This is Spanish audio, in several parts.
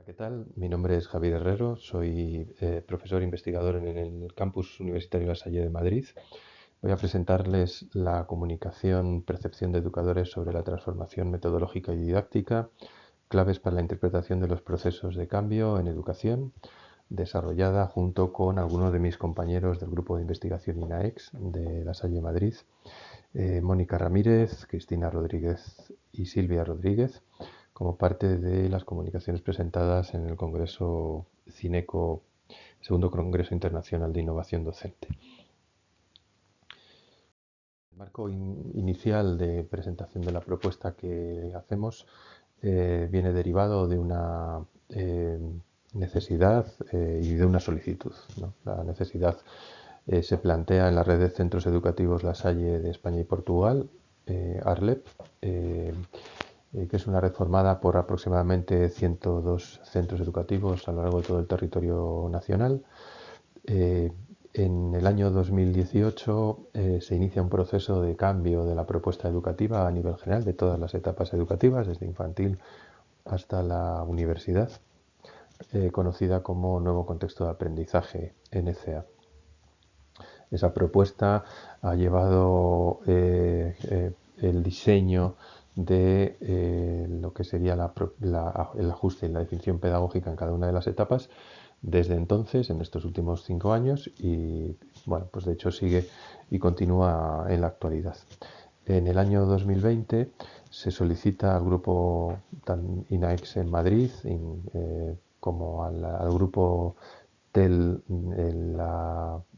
¿Qué tal? Mi nombre es Javier Herrero, soy profesor investigador en el Campus Universitario La Salle de Madrid. Voy a presentarles la comunicación Percepción de Educadores sobre la transformación metodológica y didáctica, claves para la interpretación de los procesos de cambio en educación, desarrollada junto con algunos de mis compañeros del grupo de investigación INAEX de La Salle Madrid, Mónica Ramírez, Cristina Rodríguez y Silvia Rodríguez, como parte de las comunicaciones presentadas en el Congreso CINECO, segundo Congreso Internacional de Innovación Docente. El marco inicial de presentación de la propuesta que hacemos viene derivado de una necesidad y de una solicitud, ¿no? La necesidad se plantea en la red de centros educativos La Salle de España y Portugal, ARLEP, que es una red formada por aproximadamente 102 centros educativos a lo largo de todo el territorio nacional. En el año 2018 se inicia un proceso de cambio de la propuesta educativa a nivel general de todas las etapas educativas, desde infantil hasta la universidad, conocida como Nuevo Contexto de Aprendizaje, NCA. Esa propuesta ha llevado el diseño de lo que sería el ajuste y la definición pedagógica en cada una de las etapas desde entonces, en estos últimos 5 años, y bueno, pues de hecho sigue y continúa en la actualidad. En el año 2020 se solicita al grupo INAEX en Madrid como al grupo de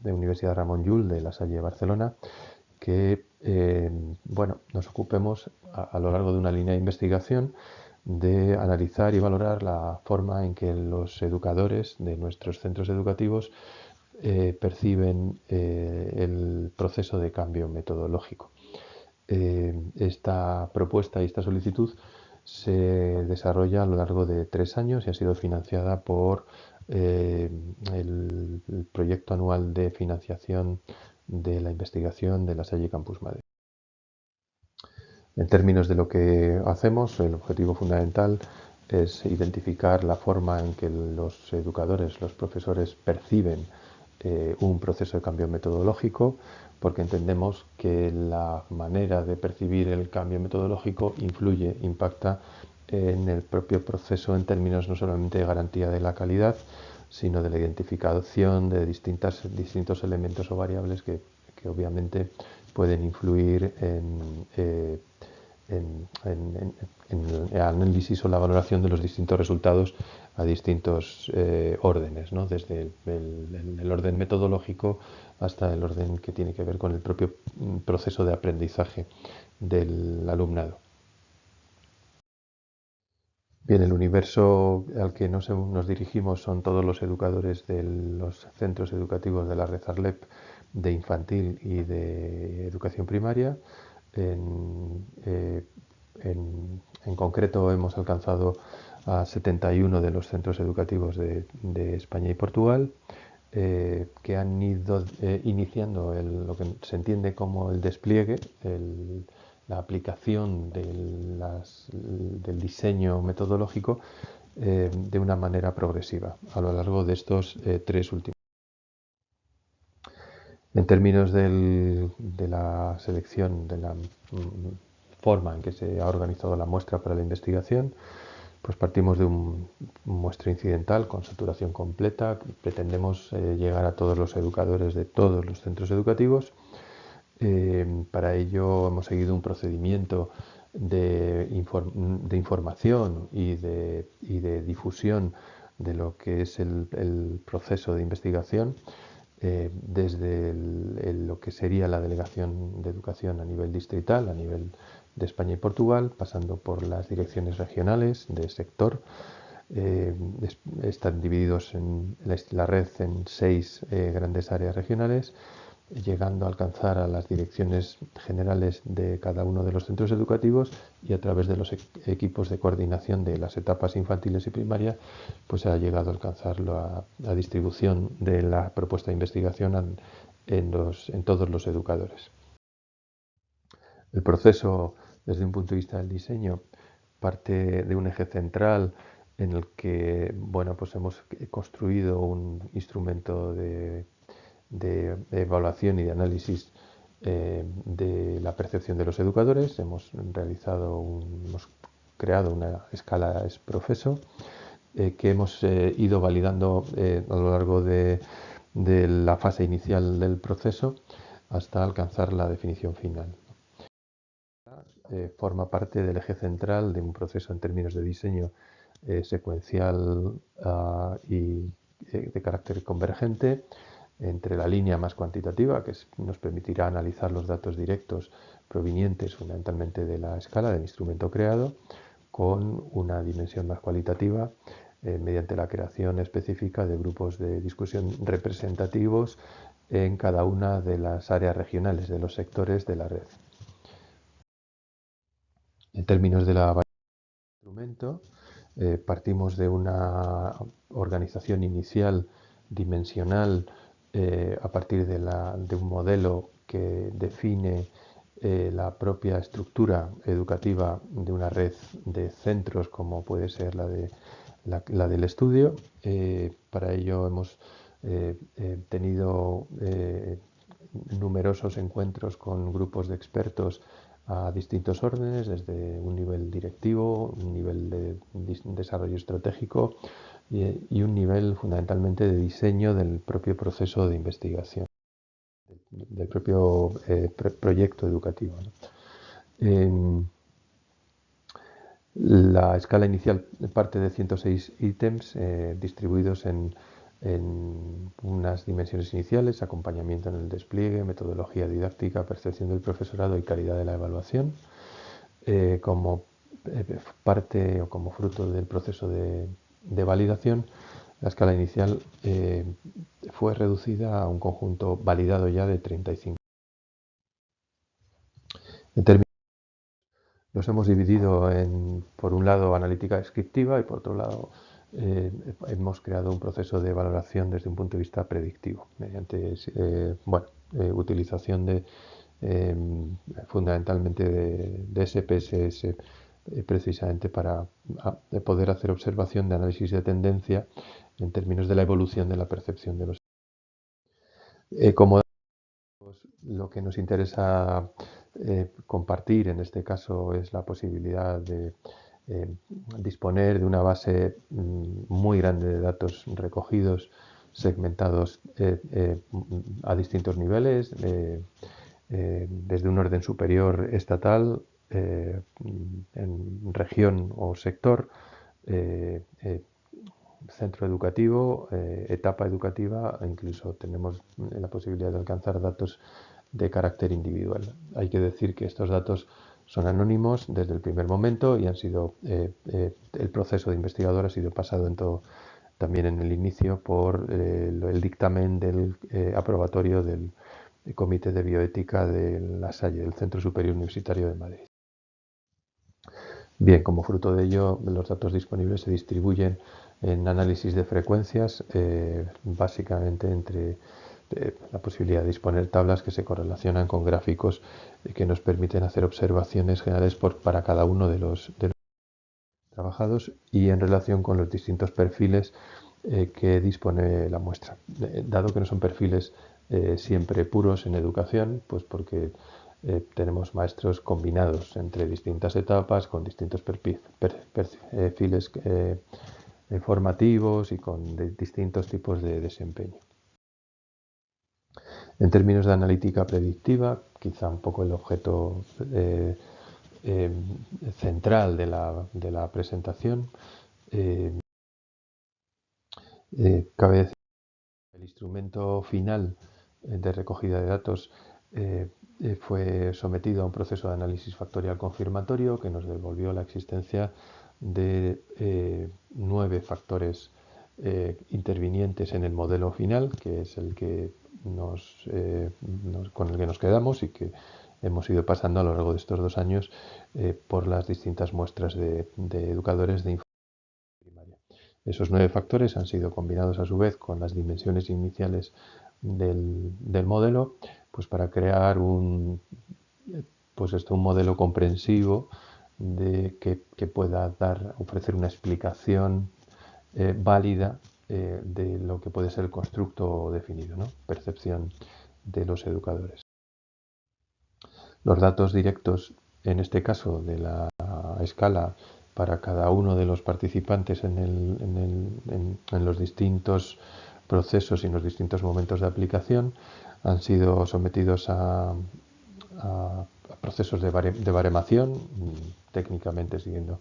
Universidad Ramon Llull de La Salle de Barcelona, que bueno, nos ocupemos a lo largo de una línea de investigación de analizar y valorar la forma en que los educadores de nuestros centros educativos perciben el proceso de cambio metodológico. Esta propuesta y esta solicitud se desarrolla a lo largo de 3 años y ha sido financiada por el proyecto anual de financiación de la investigación de La Salle Campus Madrid. En términos de lo que hacemos, el objetivo fundamental es identificar la forma en que los educadores, los profesores perciben un proceso de cambio metodológico, porque entendemos que la manera de percibir el cambio metodológico influye, impacta en el propio proceso en términos no solamente de garantía de la calidad, sino de la identificación de distintos elementos o variables que obviamente pueden influir en el análisis o la valoración de los distintos resultados a distintos órdenes, ¿no? Desde el orden metodológico hasta el orden que tiene que ver con el propio proceso de aprendizaje del alumnado. Bien, el universo al que nos dirigimos son todos los educadores de los centros educativos de la red ARLEP de infantil y de educación primaria. En concreto hemos alcanzado a 71 de los centros educativos de España y Portugal, que han ido iniciando lo que se entiende como el despliegue, la aplicación del diseño metodológico de una manera progresiva a lo largo de estos 3 últimos. En términos de la selección, de la forma en que se ha organizado la muestra para la investigación, pues partimos de un muestreo incidental con saturación completa. Pretendemos llegar a todos los educadores de todos los centros educativos. Para ello hemos seguido un procedimiento de información y de difusión de lo que es el proceso de investigación, desde lo que sería la Delegación de Educación a nivel distrital, a nivel de España y Portugal, pasando por las direcciones regionales de sector. Están divididos en la red en 6 grandes áreas regionales, llegando a alcanzar a las direcciones generales de cada uno de los centros educativos, y a través de los equipos de coordinación de las etapas infantiles y primaria, pues ha llegado a alcanzar la distribución de la propuesta de investigación en todos los educadores. El proceso, desde un punto de vista del diseño, parte de un eje central en el que bueno, pues hemos construido un instrumento de evaluación y de análisis de la percepción de los educadores. Hemos creado una escala ex professo que hemos ido validando a lo largo de la fase inicial del proceso hasta alcanzar la definición final. Forma parte del eje central de un proceso en términos de diseño secuencial y de carácter convergente entre la línea más cuantitativa, que nos permitirá analizar los datos directos provenientes fundamentalmente de la escala del instrumento creado, con una dimensión más cualitativa mediante la creación específica de grupos de discusión representativos en cada una de las áreas regionales de los sectores de la red. En términos de la instrumento, partimos de una organización inicial dimensional a partir de un modelo que define la propia estructura educativa de una red de centros como puede ser la del estudio. Para ello hemos tenido numerosos encuentros con grupos de expertos a distintos órdenes, desde un nivel directivo, un nivel de desarrollo estratégico y un nivel fundamentalmente de diseño del propio proceso de investigación, del propio proyecto educativo, ¿no? La escala inicial parte de 106 ítems distribuidos en unas dimensiones iniciales: acompañamiento en el despliegue, metodología didáctica, percepción del profesorado y calidad de la evaluación. Como parte o como fruto del proceso de validación, la escala inicial fue reducida a un conjunto validado ya de 35. En términos, los hemos dividido en, por un lado, analítica descriptiva y por otro lado, hemos creado un proceso de valoración desde un punto de vista predictivo, mediante utilización fundamentalmente de SPSS, precisamente para poder hacer observación de análisis de tendencia en términos de la evolución de la percepción de los. Como lo que nos interesa compartir en este caso es la posibilidad de disponer de una base muy grande de datos recogidos, segmentados a distintos niveles, desde un orden superior estatal, en región o sector, centro educativo, etapa educativa, e incluso tenemos la posibilidad de alcanzar datos de carácter individual. Hay que decir que estos datos son anónimos desde el primer momento y han sido el proceso de investigador ha sido pasado también en el inicio por el dictamen del aprobatorio del Comité de Bioética de La Salle, del Centro Superior Universitario de Madrid. Bien, como fruto de ello, los datos disponibles se distribuyen en análisis de frecuencias, básicamente entre la posibilidad de disponer tablas que se correlacionan con gráficos que nos permiten hacer observaciones generales para cada uno de los trabajados y en relación con los distintos perfiles que dispone la muestra. Dado que no son perfiles siempre puros en educación, pues porque tenemos maestros combinados entre distintas etapas, con distintos perfiles formativos y con distintos tipos de desempeño. En términos de analítica predictiva, quizá un poco el objeto central de la presentación, cabe decir que el instrumento final de recogida de datos fue sometido a un proceso de análisis factorial confirmatorio que nos devolvió la existencia de 9 factores intervinientes en el modelo final, que es el que con el que nos quedamos y que hemos ido pasando a lo largo de estos 2 años por las distintas muestras de educadores de infantil primaria. Esos 9 factores han sido combinados a su vez con las dimensiones iniciales del modelo, pues para crear un modelo comprensivo que pueda ofrecer una explicación válida de lo que puede ser el constructo definido, ¿no? Percepción de los educadores. Los datos directos, en este caso de la escala para cada uno de los participantes en los distintos procesos y en los distintos momentos de aplicación, han sido sometidos a procesos de baremación, técnicamente siguiendo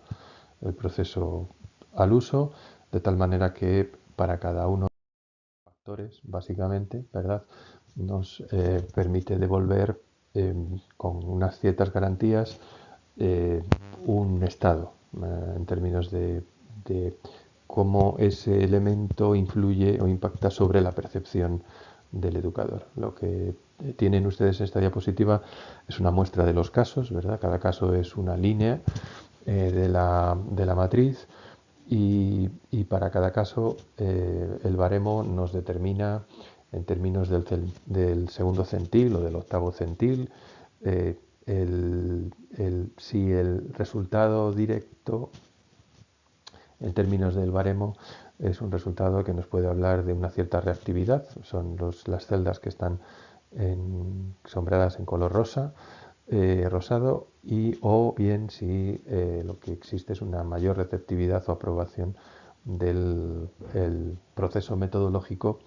el proceso al uso, de tal manera que para cada uno de los factores, básicamente, ¿verdad?, nos permite devolver con unas ciertas garantías un estado en términos de cómo ese elemento influye o impacta sobre la percepción del educador. Lo que tienen ustedes en esta diapositiva es una muestra de los casos, ¿verdad? Cada caso es una línea de la matriz y para cada caso el baremo nos determina en términos del segundo centil o del octavo centil si el resultado directo en términos del baremo es un resultado que nos puede hablar de una cierta reactividad, son las celdas que están sombreadas en color rosa, rosado, o bien si lo que existe es una mayor receptividad o aprobación del proceso metodológico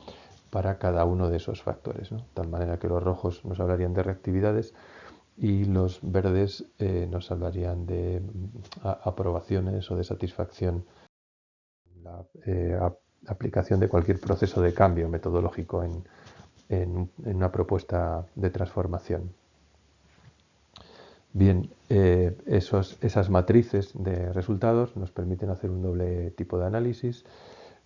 para cada uno de esos factores, ¿no? De tal manera que los rojos nos hablarían de reactividades y los verdes nos hablarían de aprobaciones o de satisfacción la aplicación de cualquier proceso de cambio metodológico en una propuesta de transformación. Bien, esas matrices de resultados nos permiten hacer un doble tipo de análisis.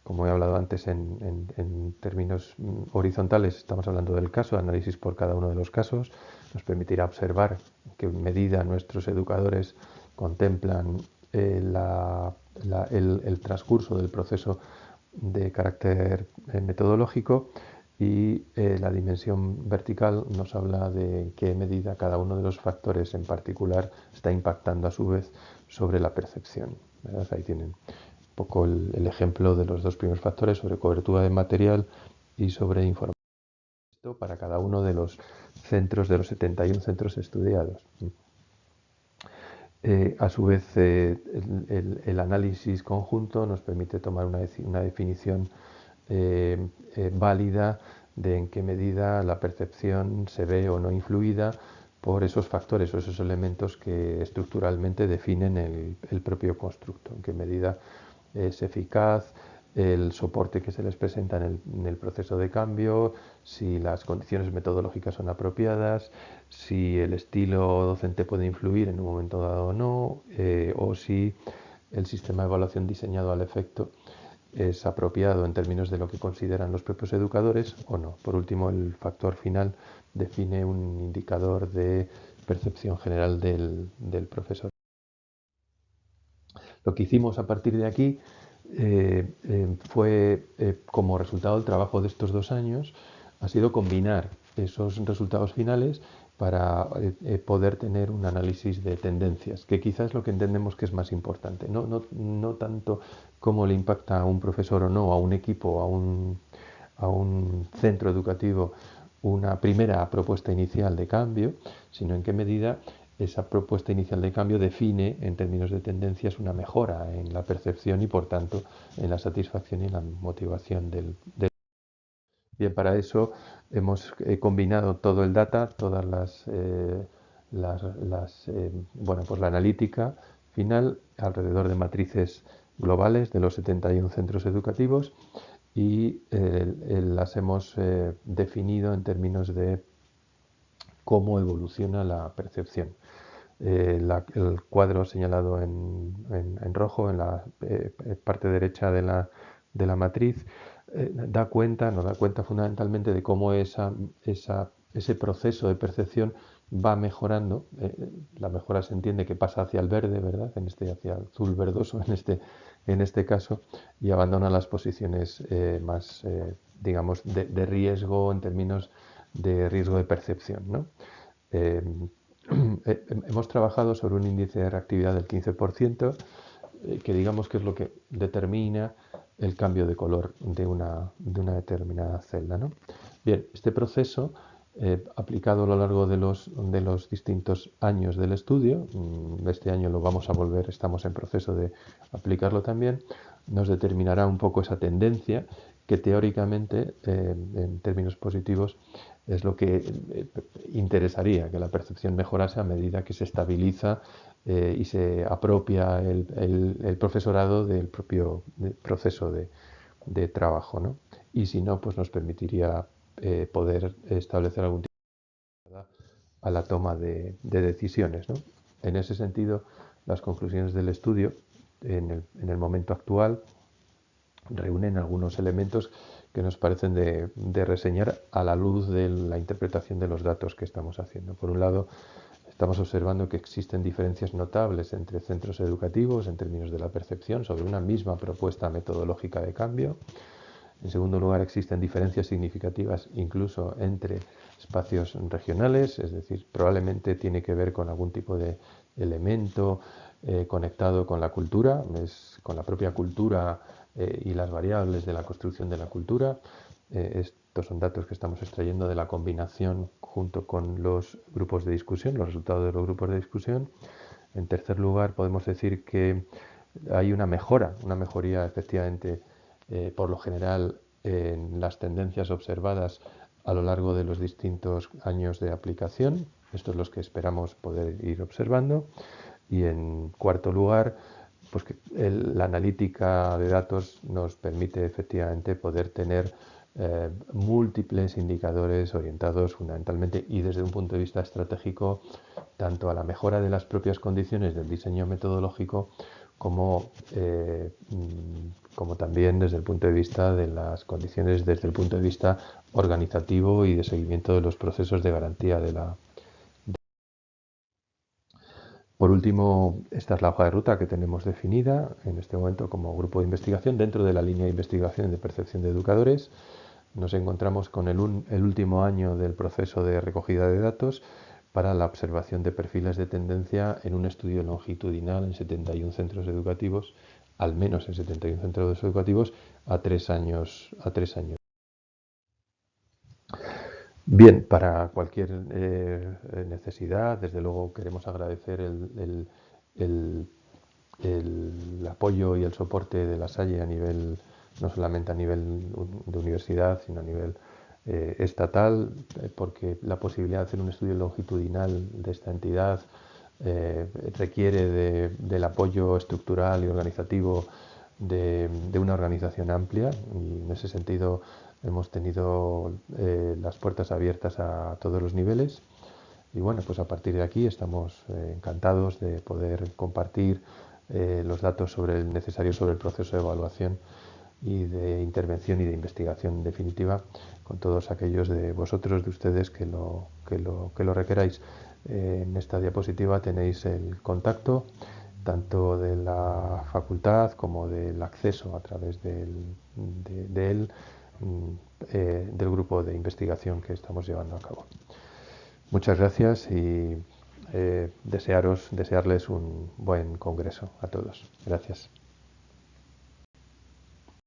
Como he hablado antes en términos horizontales, estamos hablando del caso, de análisis por cada uno de los casos. Nos permitirá observar en qué medida nuestros educadores contemplan el transcurso del proceso de carácter metodológico, y la dimensión vertical nos habla de en qué medida cada uno de los factores en particular está impactando a su vez sobre la percepción, ¿verdad? Ahí tienen un poco el ejemplo de los dos primeros factores sobre cobertura de material y sobre información para cada uno de los centros, de los 71 centros estudiados. A su vez, el análisis conjunto nos permite tomar una definición válida de en qué medida la percepción se ve o no influida por esos factores o esos elementos que estructuralmente definen el propio constructo, en qué medida es eficaz el soporte que se les presenta en el proceso de cambio, si las condiciones metodológicas son apropiadas, si el estilo docente puede influir en un momento dado o no, o si el sistema de evaluación diseñado al efecto es apropiado en términos de lo que consideran los propios educadores o no. Por último, el factor final define un indicador de percepción general del profesor. Lo que hicimos a partir de aquí fue, como resultado del trabajo de estos 2 años, ha sido combinar esos resultados finales para poder tener un análisis de tendencias, que quizás es lo que entendemos que es más importante. No tanto cómo le impacta a un profesor o no, a un equipo, a un centro educativo, una primera propuesta inicial de cambio, sino en qué medida esa propuesta inicial de cambio define, en términos de tendencias, una mejora en la percepción y, por tanto, en la satisfacción y en la motivación del. Bien, para eso hemos combinado todo el data, todas pues la analítica final alrededor de matrices globales de los 71 centros educativos y las hemos definido en términos de cómo evoluciona la percepción. El cuadro señalado en rojo en la parte derecha de la matriz nos da cuenta fundamentalmente de cómo ese proceso de percepción va mejorando. La mejora se entiende que pasa hacia el verde, ¿verdad? Hacia el azul verdoso en este caso, y abandona las posiciones más, digamos, de riesgo en términos de riesgo de percepción, ¿no? hemos trabajado sobre un índice de reactividad del 15%, que digamos que es lo que determina el cambio de color de una determinada celda, ¿no? Bien, este proceso, aplicado a lo largo de los distintos años del estudio, este año lo vamos a volver, estamos en proceso de aplicarlo también, nos determinará un poco esa tendencia que teóricamente, en términos positivos, es lo que interesaría, que la percepción mejorase a medida que se estabiliza y se apropia el profesorado del propio proceso de trabajo, ¿no? Y si no, pues nos permitiría poder establecer algún tipo de a la toma de decisiones, ¿no? En ese sentido, las conclusiones del estudio en el momento actual reúnen algunos elementos que nos parecen de reseñar a la luz de la interpretación de los datos que estamos haciendo. Por un lado, estamos observando que existen diferencias notables entre centros educativos en términos de la percepción sobre una misma propuesta metodológica de cambio. En segundo lugar, existen diferencias significativas incluso entre espacios regionales, es decir, probablemente tiene que ver con algún tipo de elemento conectado con la cultura, con la propia cultura y las variables de la construcción de la cultura. Estos son datos que estamos extrayendo de la combinación junto con los grupos de discusión, los resultados de los grupos de discusión. En tercer lugar, podemos decir que hay una mejoría efectivamente, por lo general, en las tendencias observadas a lo largo de los distintos años de aplicación. Estos son los que esperamos poder ir observando. Y en cuarto lugar, pues que la analítica de datos nos permite efectivamente poder tener múltiples indicadores orientados fundamentalmente y desde un punto de vista estratégico tanto a la mejora de las propias condiciones del diseño metodológico como también desde el punto de vista de las condiciones desde el punto de vista organizativo y de seguimiento de los procesos de garantía de la. Por último, esta es la hoja de ruta que tenemos definida en este momento como grupo de investigación. Dentro de la línea de investigación de percepción de educadores, nos encontramos con el último año del proceso de recogida de datos para la observación de perfiles de tendencia en un estudio longitudinal en 71 centros educativos, al menos en 71 centros educativos, a 3 años. Bien, para cualquier necesidad, desde luego queremos agradecer el apoyo y el soporte de la Salle a nivel, no solamente a nivel de universidad, sino a nivel estatal, porque la posibilidad de hacer un estudio longitudinal de esta entidad requiere del apoyo estructural y organizativo de una organización amplia, y en ese sentido hemos tenido las puertas abiertas a todos los niveles. Y bueno, pues a partir de aquí estamos encantados de poder compartir los datos necesarios sobre el proceso de evaluación y de intervención y de investigación en definitiva con todos aquellos de vosotros, de ustedes que lo requeráis. En esta diapositiva tenéis el contacto tanto de la facultad como del acceso a través de él del grupo de investigación que estamos llevando a cabo. Muchas gracias y desearles un buen congreso a todos. Gracias.